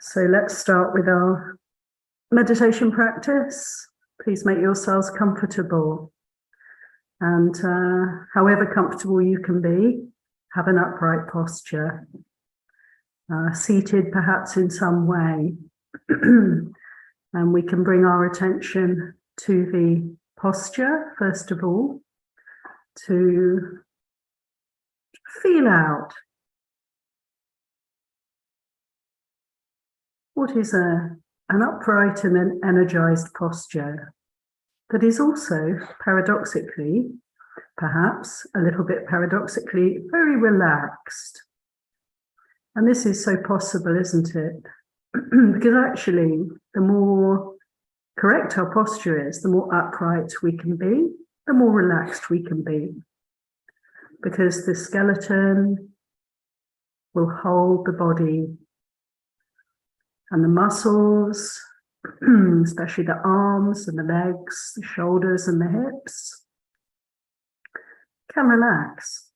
So let's start with our meditation practice. Please make yourselves comfortable. And however comfortable you can be, have an upright posture. Seated perhaps in some way. And we can bring our attention to the posture, first of all, to feel out what is an upright and an energized posture that is also paradoxically, perhaps a little bit paradoxically, very relaxed. And this is so possible, isn't it? Because actually, the more correct our posture is, the more upright we can be, the more relaxed we can be. Because the skeleton will hold the body, and the muscles, especially the arms and the legs, the shoulders and the hips, can relax,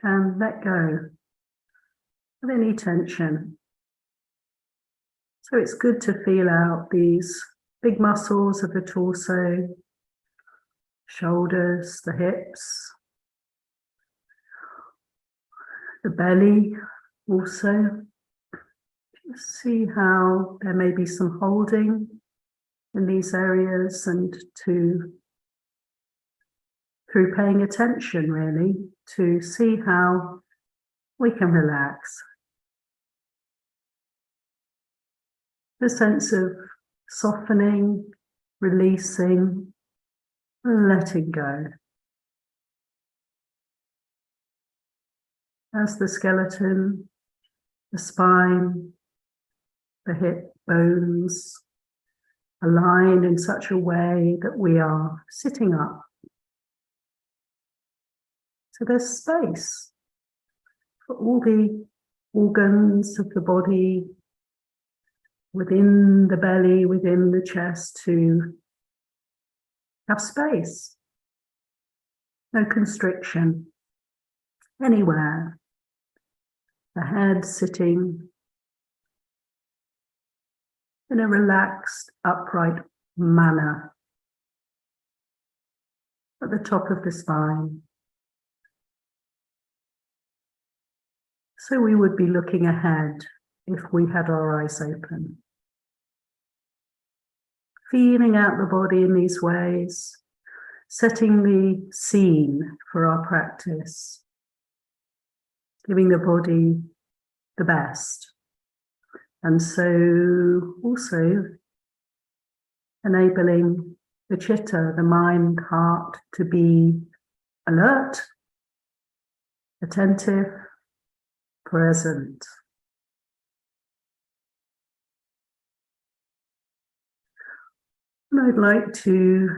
can let go of any tension. So it's good to feel out these big muscles of the torso, shoulders, the hips, the belly also. Just see how there may be some holding in these areas, and through paying attention really, to see how we can relax. The sense of softening, releasing, letting go. As the skeleton, the spine, the hip bones align in such a way that we are sitting up. So there's space for all the organs of the body, within the belly, within the chest, to have space. No constriction anywhere. The head sitting in a relaxed, upright manner at the top of the spine. So we would be looking ahead if we had our eyes open. Feeling out the body in these ways, setting the scene for our practice, giving the body the best. And so also enabling the chitta, the mind, heart, to be alert, attentive, present. And I'd like to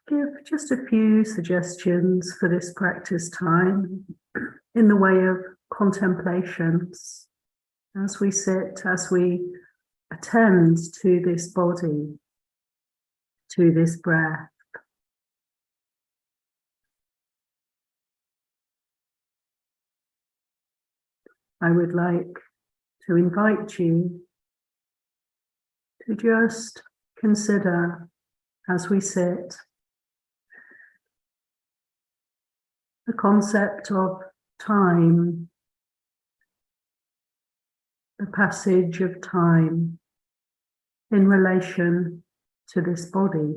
give just a few suggestions for this practice time in the way of contemplations as we sit, as we attend to this body, to this breath. I would like to invite you to just consider, as we sit, the concept of time, the passage of time in relation to this body.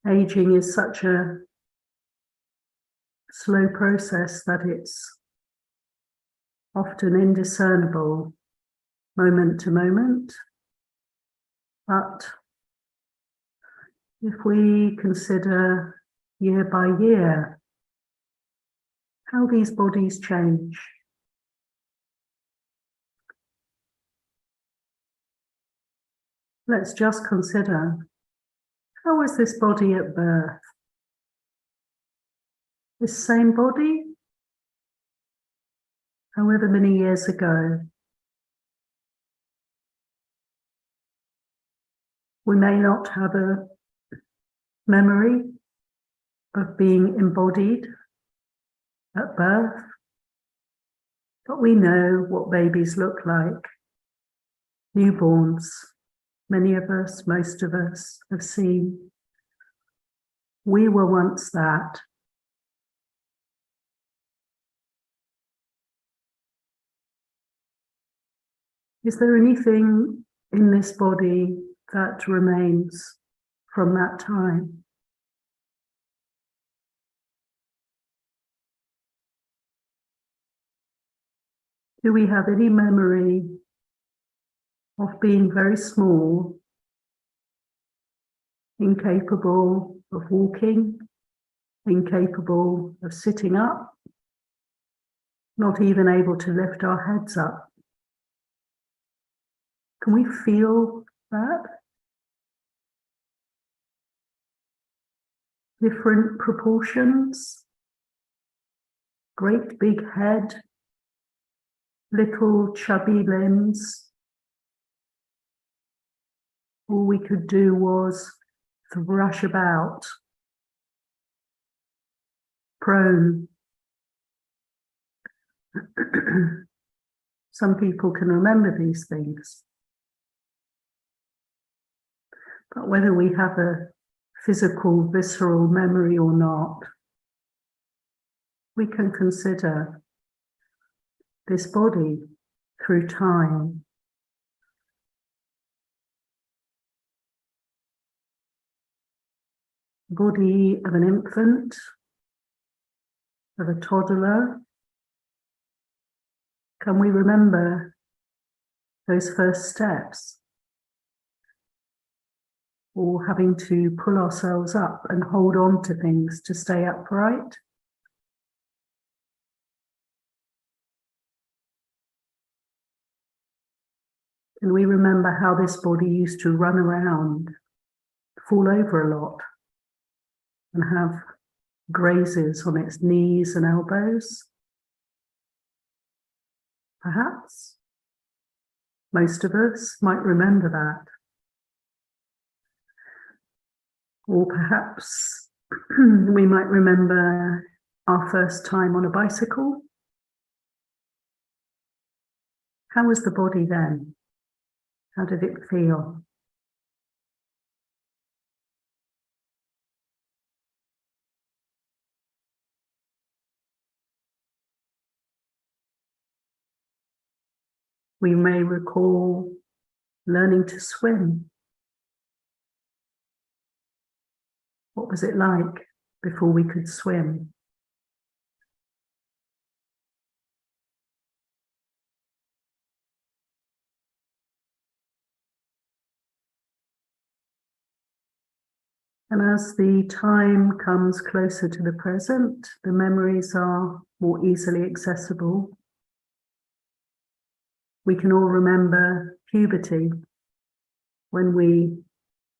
Aging is such a slow process that it's often indiscernible moment to moment. But if we consider year by year how these bodies change, let's just consider, how was this body at birth? This same body, however many years ago. We may not have a memory of being embodied at birth, But we know what babies look like. Newborns, many of us, most of us have seen. We were once that. Is there anything in this body that remains from that time? Do we have any memory of being very small, incapable of walking, incapable of sitting up, not even able to lift our heads up? Can we feel that? Different proportions, great big head, little chubby limbs. All we could do was thrush about, prone. Some people can remember these things. But whether we have a physical, visceral memory or not, we can consider this body through time. Body of an infant, of a toddler. Can we remember those first steps? Or having to pull ourselves up and hold on to things to stay upright? Can we remember how this body used to run around, fall over a lot, and have grazes on its knees and elbows? Perhaps most of us might remember that. Or perhaps we might remember our first time on a bicycle. How was the body then? How did it feel? We may recall learning to swim. What was it like before we could swim? And as the time comes closer to the present, the memories are more easily accessible. We can all remember puberty, when we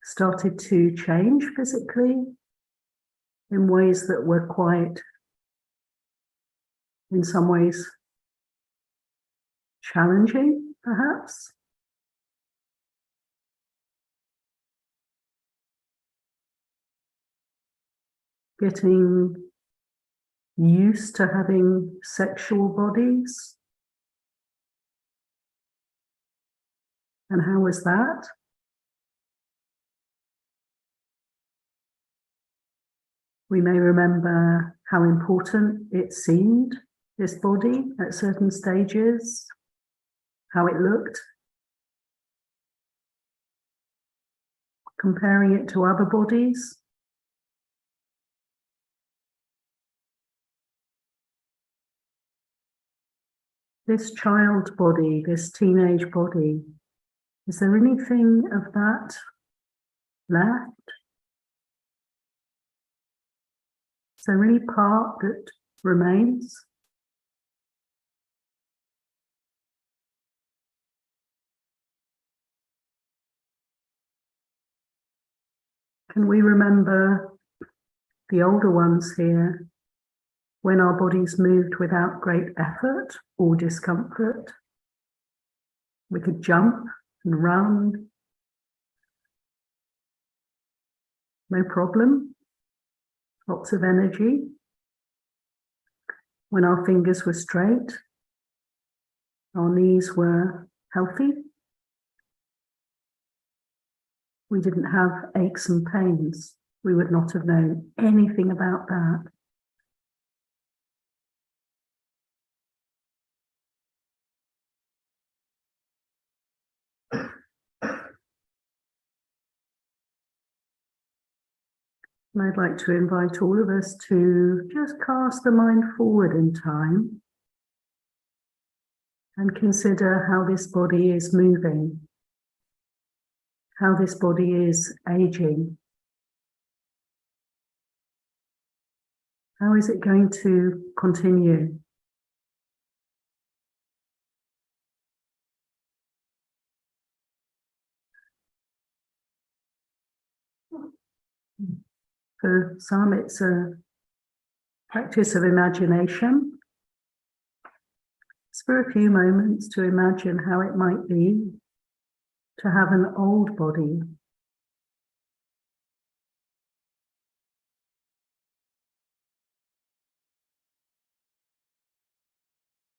started to change physically in ways that were quite, in some ways, challenging, perhaps. Getting used to having sexual bodies. And how was that? We may remember how important it seemed, this body, at certain stages, how it looked, comparing it to other bodies. This child body, this teenage body, is there anything of that left? Is there any part that remains? Can we remember the older ones here, when our bodies moved without great effort or discomfort? We could jump and run, no problem, lots of energy. When our fingers were straight, Our knees were healthy. We didn't have aches and pains. We would not have known anything about that. And I'd like to invite all of us to just cast the mind forward in time and consider how this body is moving, how this body is aging. How is it going to continue? For some, it's a practice of imagination. It's for a few moments to imagine how it might be to have an old body.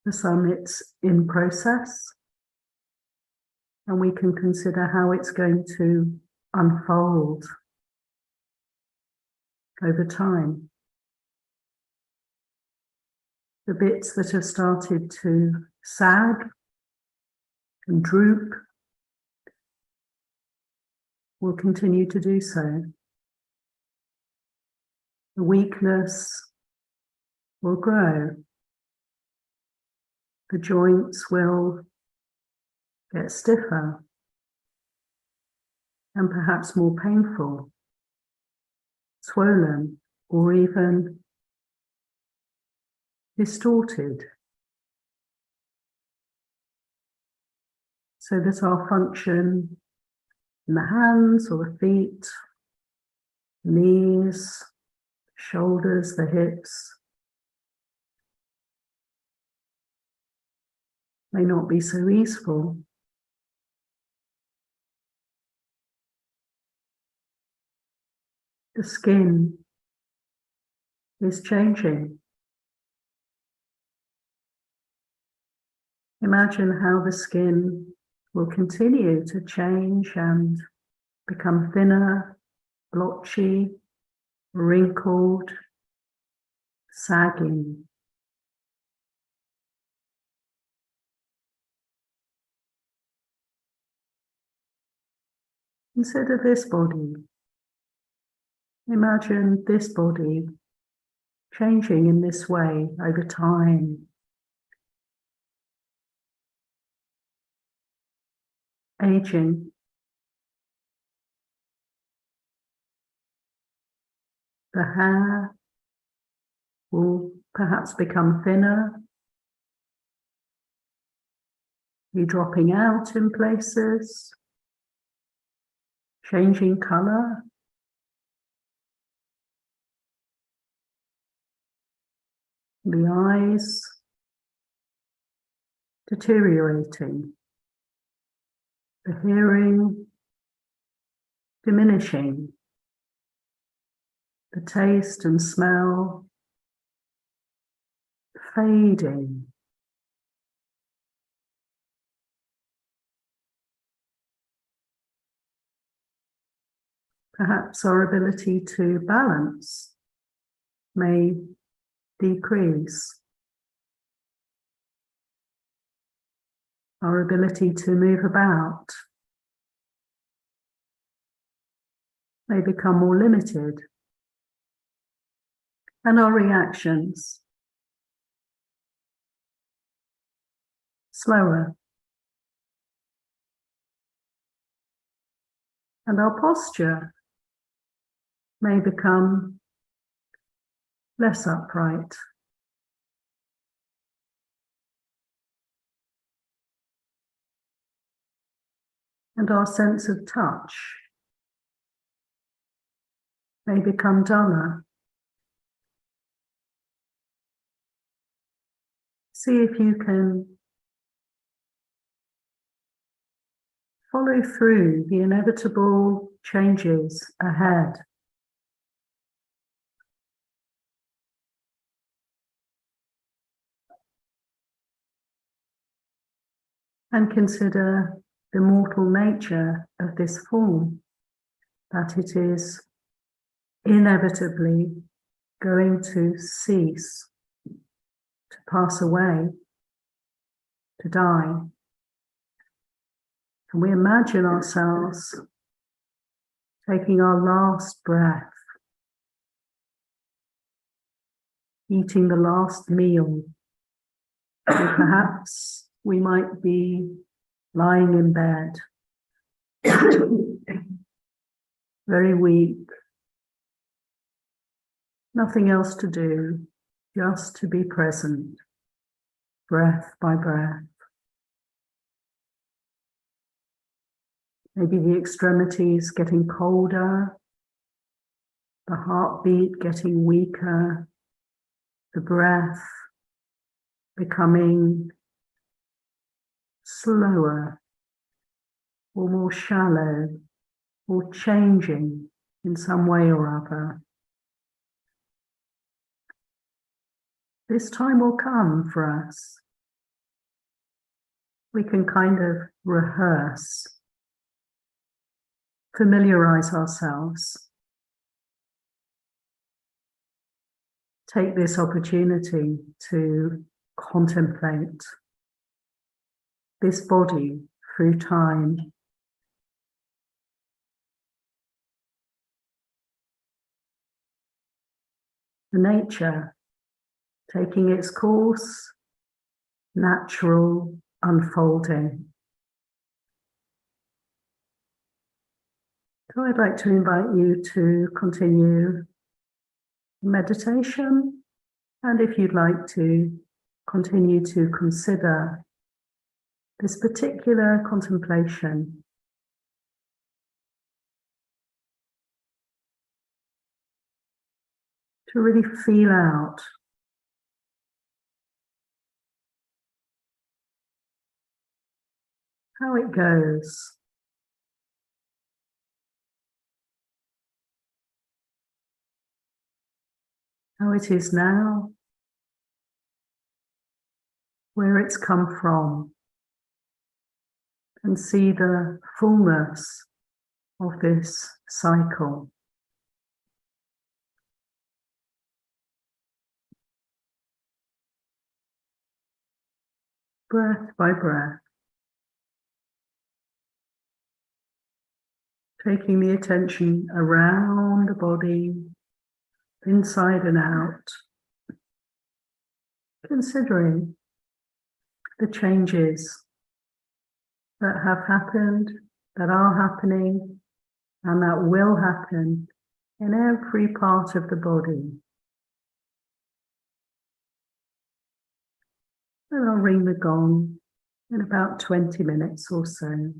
For some, it's in process, and we can consider how it's going to unfold over time. The bits that have started to sag and droop will continue to do so. The weakness will grow. The joints will get stiffer and perhaps more painful, swollen, or even distorted, so that our function in the hands or the feet, knees, shoulders, the hips may not be so easeful. The skin is changing. Imagine how the skin will continue to change and become thinner, blotchy, wrinkled, sagging. Consider this body. Imagine this body changing in this way over time. Aging. The hair will perhaps become thinner, be dropping out in places, changing colour. The eyes deteriorating, the hearing diminishing, the taste and smell fading. Perhaps our ability to balance may decrease. Our ability to move about may become more limited. And our reactions slower. And our posture may become less upright. And our sense of touch may become duller. See if you can follow through the inevitable changes ahead. and consider the mortal nature of this form, that it is inevitably going to cease, to pass away, to die. Can we imagine ourselves taking our last breath, eating the last meal, and perhaps we might be lying in bed, very weak, nothing else to do, just to be present, breath by breath. Maybe the extremities getting colder, the heartbeat getting weaker, the breath becoming slower or more shallow or changing in some way or other. This time will come for us. We can kind of rehearse, familiarize ourselves, take this opportunity to contemplate this body through time. The nature taking its course, natural unfolding. So I'd like to invite you to continue meditation, and if you'd like to continue to consider this particular contemplation, to really feel out how it goes. How it is now, where it's come from, and see the fullness of this cycle. Breath by breath, taking the attention around the body, inside and out, considering the changes that have happened, that are happening, and that will happen in every part of the body. And I'll ring the gong in about 20 minutes or so.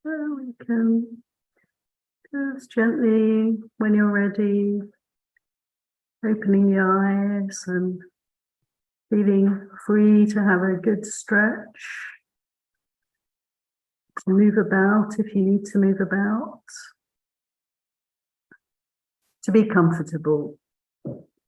So we can just gently, when you're ready, opening the eyes and feeling free to have a good stretch, to move about if you need to move about, to be comfortable.